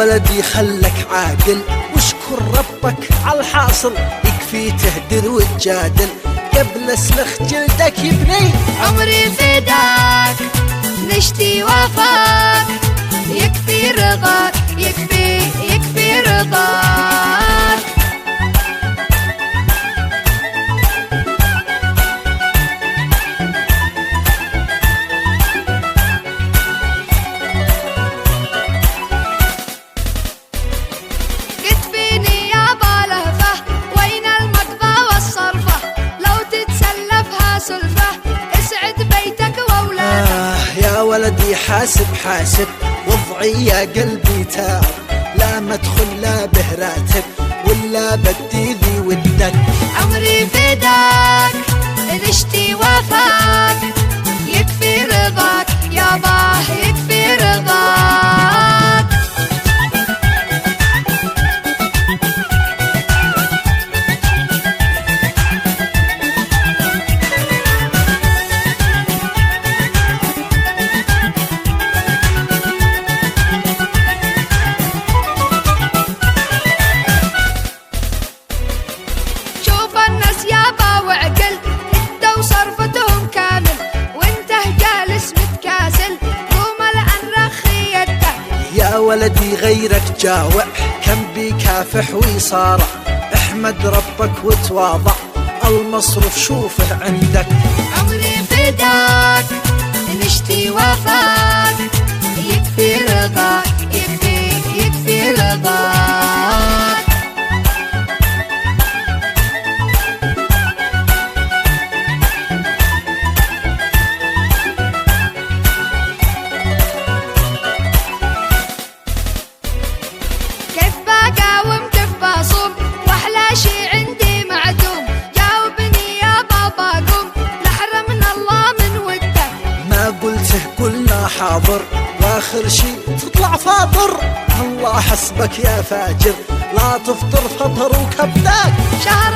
ولدي خلك عاقل واشكر ربك عالحاصل، يكفي تهدر وتجادل قبل اسلخ جلدك يبني. عمري فداك نشتي وفاك، يكفي رضاك يكفي رضاك. كتفيني يا بالهفة وين المقضى والصرفة، لو تتسلفها سلفة اسعد بيتك وأولادك. يا ولدي حاسب حاسب وضعي يا قلبي تاب، لا مدخل لا به راتب ولا بدي ذي ودك. عمري فداك نشتي وفاك، يكفي رضاك ياباه يكفي رضاك. الناس يابا وعقل انت وصرفتهم كامل، وانت جالس متكاسل قوم الان رخي يده. يا ولدي غيرك جاوع كم بيكافح ويصارع، احمد ربك وتواضع المصروف شوفه عندك. عمري فداك نشتي وفاك، يكفي رضاك يكفي رضاك. كيف بقاوم كيف بصوم واحلى شي عندي معدوم، جاوبني يا بابا قوم لحرمنا الله من وده. ما قلته قلنا حاضر واخر شي تطلع فاطر، الله حسبك يا فاجر لا تفطر فطر وكبداك. شهر